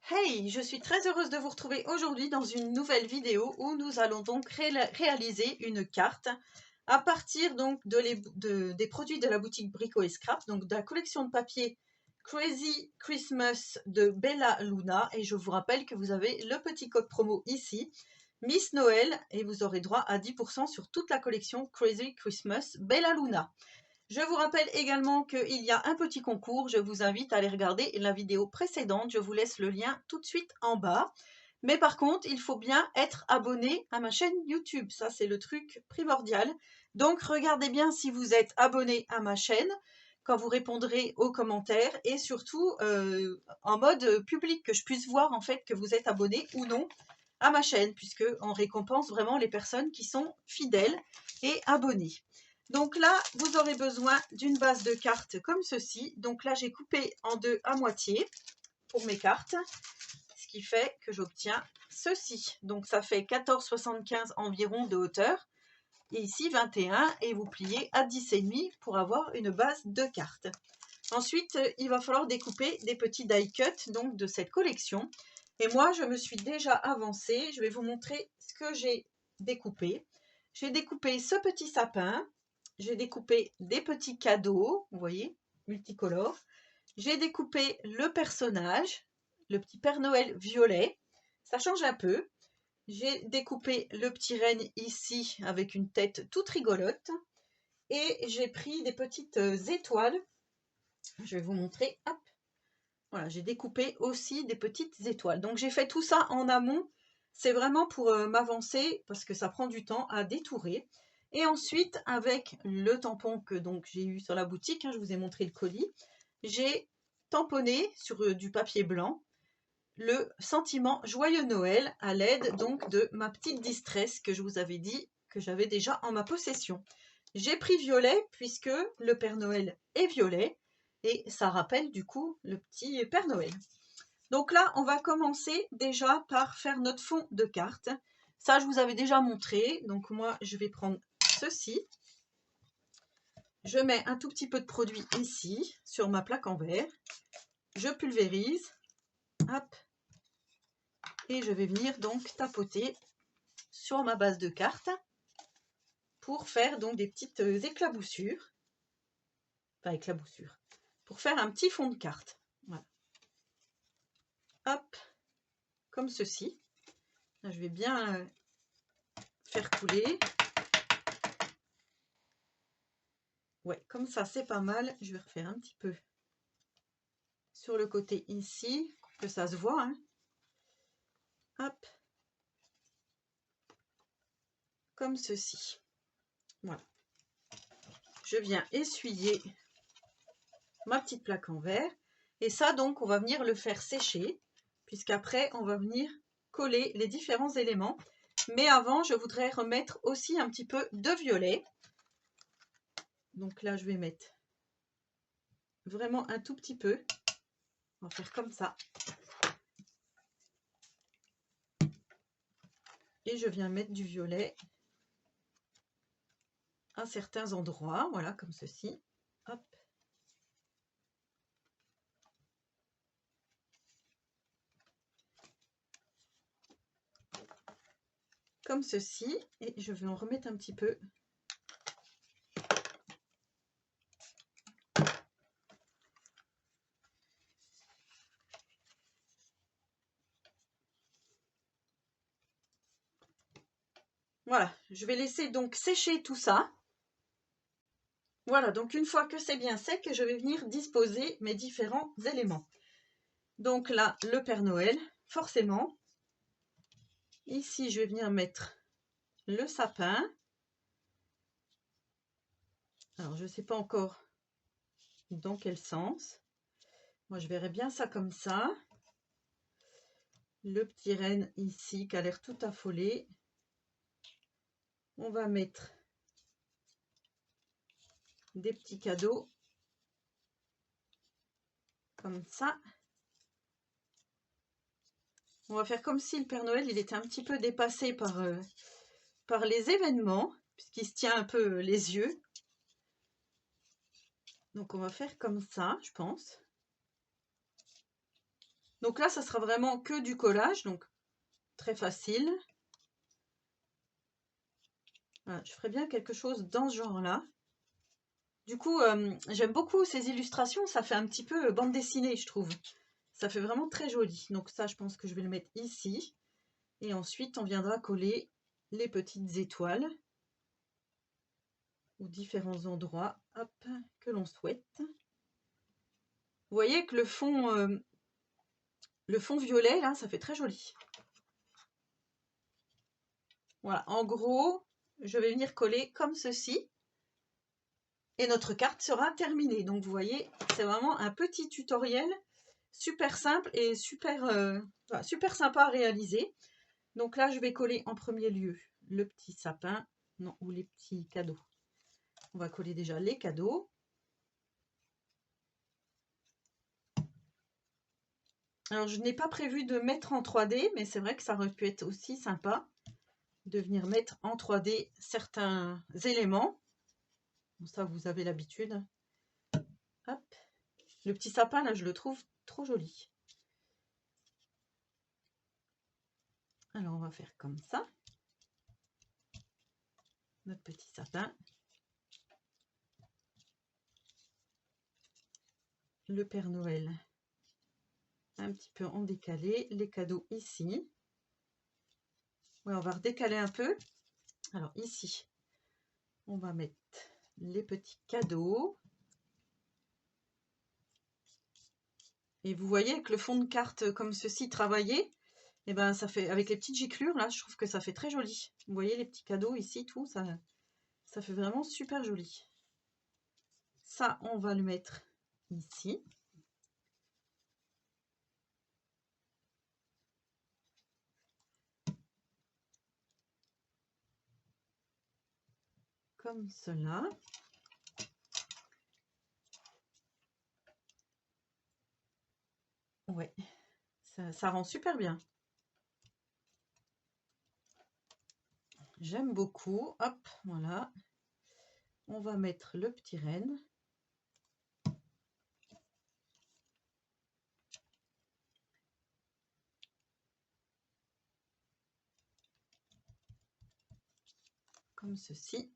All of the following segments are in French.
Hey, je suis très heureuse de vous retrouver aujourd'hui dans une nouvelle vidéo où nous allons donc réaliser une carte à partir donc des produits de la boutique Brico et Scrap, donc de la collection de papier Crazy Christmas de Bella Luna. Et je vous rappelle que vous avez le petit code promo ici, Miss Noël, et vous aurez droit à 10% sur toute la collection Crazy Christmas Bella Luna. Je vous rappelle également qu'il y a un petit concours. Je vous invite à aller regarder la vidéo précédente. Je vous laisse le lien tout de suite en bas. Mais par contre, il faut bien être abonné à ma chaîne YouTube. Ça, c'est le truc primordial. Donc, regardez bien si vous êtes abonné à ma chaîne quand vous répondrez aux commentaires et surtout en mode public, que je puisse voir en fait que vous êtes abonné ou non à ma chaîne, puisque on récompense vraiment les personnes qui sont fidèles et abonnées. Donc là, vous aurez besoin d'une base de cartes comme ceci. Donc là, j'ai coupé en deux à moitié pour mes cartes, ce qui fait que j'obtiens ceci. Donc ça fait 14,75 environ de hauteur. Et ici 21, et vous pliez à 10,5 pour avoir une base de cartes. Ensuite, il va falloir découper des petits die cut donc de cette collection. Et moi, je me suis déjà avancée. Je vais vous montrer ce que j'ai découpé. J'ai découpé ce petit sapin. J'ai découpé des petits cadeaux, vous voyez, multicolores. J'ai découpé le personnage, le petit Père Noël violet. Ça change un peu. J'ai découpé le petit renne ici avec une tête toute rigolote. Et j'ai pris des petites étoiles. Je vais vous montrer. Hop. Voilà, j'ai découpé aussi des petites étoiles. Donc j'ai fait tout ça en amont. C'est vraiment pour m'avancer parce que ça prend du temps à détourer. Et ensuite, avec le tampon que donc j'ai eu sur la boutique, je vous ai montré le colis, j'ai tamponné sur du papier blanc le sentiment Joyeux Noël à l'aide donc de ma petite distress que je vous avais dit que j'avais déjà en ma possession. J'ai pris violet puisque le Père Noël est violet et ça rappelle du coup le petit Père Noël. Donc là, on va commencer déjà par faire notre fond de carte. Ça, je vous avais déjà montré. Donc moi, je vais prendre ceci. Je mets un tout petit peu de produit ici, sur ma plaque en verre. Je pulvérise. Hop. Et je vais venir donc tapoter sur ma base de carte pour faire donc des petites éclaboussures. Enfin, éclaboussures. Pour faire un petit fond de carte. Voilà. Hop. Comme ceci. Là, je vais bien faire couler. Ouais, comme ça, c'est pas mal. Je vais refaire un petit peu sur le côté ici, que ça se voit. Hein. Hop. Comme ceci. Voilà. Je viens essuyer ma petite plaque en verre. Et ça, donc, on va venir le faire sécher, puisqu'après, on va venir coller les différents éléments. Mais avant, je voudrais remettre aussi un petit peu de violet. Donc là, je vais mettre vraiment un tout petit peu. On va faire comme ça. Et je viens mettre du violet à certains endroits. Voilà, comme ceci. Hop. Comme ceci. Et je vais en remettre un petit peu. Voilà, je vais laisser donc sécher tout ça. Voilà, donc une fois que c'est bien sec, je vais venir disposer mes différents éléments. Donc là, le Père Noël, forcément. Ici, je vais venir mettre le sapin. Alors, je ne sais pas encore dans quel sens. Moi, je verrais bien ça comme ça. Le petit renne ici qui a l'air tout affolé. On va mettre des petits cadeaux comme ça. On va faire comme si le Père Noël il était un petit peu dépassé par les événements, puisqu'il se tient un peu les yeux. Donc on va faire comme ça, je pense. Donc là, ça sera vraiment que du collage, donc très facile. Voilà, je ferai bien quelque chose dans ce genre-là. Du coup, j'aime beaucoup ces illustrations, ça fait un petit peu bande dessinée, je trouve. Ça fait vraiment très joli. Donc ça, je pense que je vais le mettre ici. Et ensuite, on viendra coller les petites étoiles aux différents endroits, hop, que l'on souhaite. Vous voyez que le fond violet, là, ça fait très joli. Voilà, en gros, je vais venir coller comme ceci. Et notre carte sera terminée. Donc, vous voyez, c'est vraiment un petit tutoriel super simple et super, voilà, super sympa à réaliser. Donc là, je vais coller en premier lieu le petit sapin, non, ou les petits cadeaux. On va coller déjà les cadeaux. Alors, je n'ai pas prévu de mettre en 3D, mais c'est vrai que ça aurait pu être aussi sympa de venir mettre en 3D certains éléments. Bon, ça, vous avez l'habitude. Hop. Le petit sapin, là, je le trouve trop joli. Alors, on va faire comme ça. Notre petit sapin. Le Père Noël un petit peu en décalé. Les cadeaux ici. Ouais, on va redécaler un peu. Alors, ici, on va mettre les petits cadeaux. Et vous voyez que le fond de carte comme ceci travaillé, et ben ça fait avec les petites giclures là, je trouve que ça fait très joli. Vous voyez les petits cadeaux ici, tout ça fait vraiment super joli. Ça, on va le mettre ici. Comme cela. Ouais, ça rend super bien. J'aime beaucoup. Hop, voilà. On va mettre le petit renne. Comme ceci.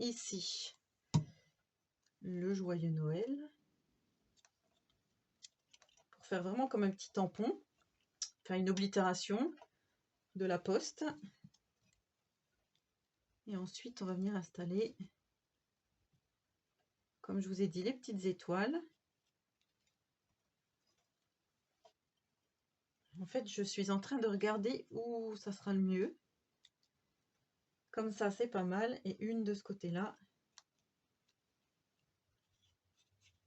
Ici, le joyeux Noël. Pour faire vraiment comme un petit tampon. Faire une oblitération de la poste. Et ensuite, on va venir installer, comme je vous ai dit, les petites étoiles. En fait, je suis en train de regarder où ça sera le mieux. Comme ça, c'est pas mal. Et une de ce côté-là.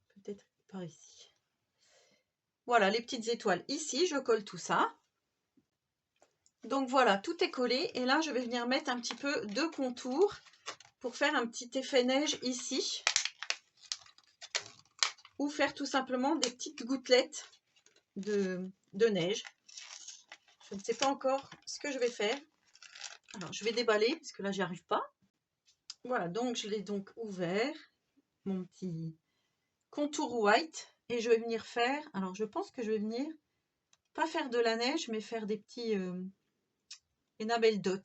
Peut-être par ici. Voilà, les petites étoiles ici. Je colle tout ça. Donc voilà, tout est collé. Et là, je vais venir mettre un petit peu de contour pour faire un petit effet neige ici. Ou faire tout simplement des petites gouttelettes de neige. Je ne sais pas encore ce que je vais faire. Alors, je vais déballer parce que là, j'y arrive pas. Voilà, donc je l'ai donc ouvert, mon petit contour white. Et je vais venir faire, alors je pense que je vais venir, pas faire de la neige, mais faire des petits enamel dots.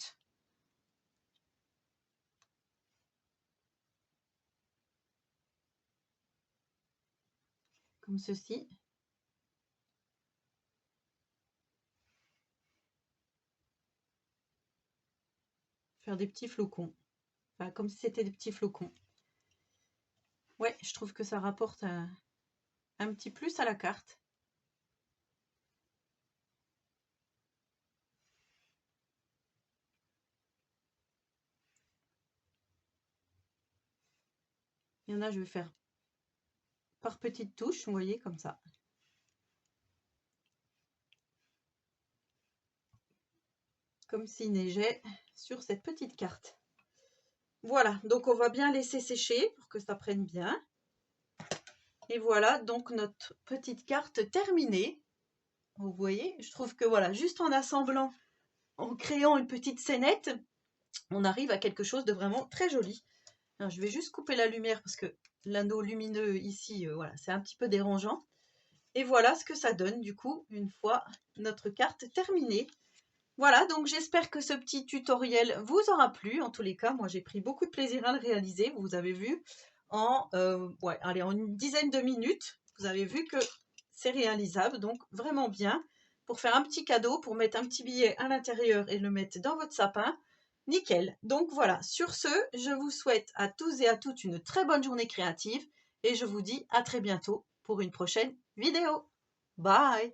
Comme ceci. Faire des petits flocons. Enfin, comme si c'était des petits flocons. Ouais, je trouve que ça rapporte un petit plus à la carte. Il y en a, je vais faire par petites touches, vous voyez, comme ça. Comme s'il neigeait sur cette petite carte. Voilà, donc on va bien laisser sécher pour que ça prenne bien. Et voilà, donc notre petite carte terminée. Vous voyez, je trouve que voilà, juste en assemblant, en créant une petite scénette, on arrive à quelque chose de vraiment très joli. Alors, je vais juste couper la lumière parce que l'anneau lumineux ici, voilà, c'est un petit peu dérangeant. Et voilà ce que ça donne du coup une fois notre carte terminée. Voilà, donc j'espère que ce petit tutoriel vous aura plu. En tous les cas, moi j'ai pris beaucoup de plaisir à le réaliser. Vous avez vu en une dizaine de minutes, vous avez vu que c'est réalisable, donc vraiment bien. Pour faire un petit cadeau, pour mettre un petit billet à l'intérieur et le mettre dans votre sapin, nickel. Donc voilà, sur ce, je vous souhaite à tous et à toutes une très bonne journée créative et je vous dis à très bientôt pour une prochaine vidéo. Bye!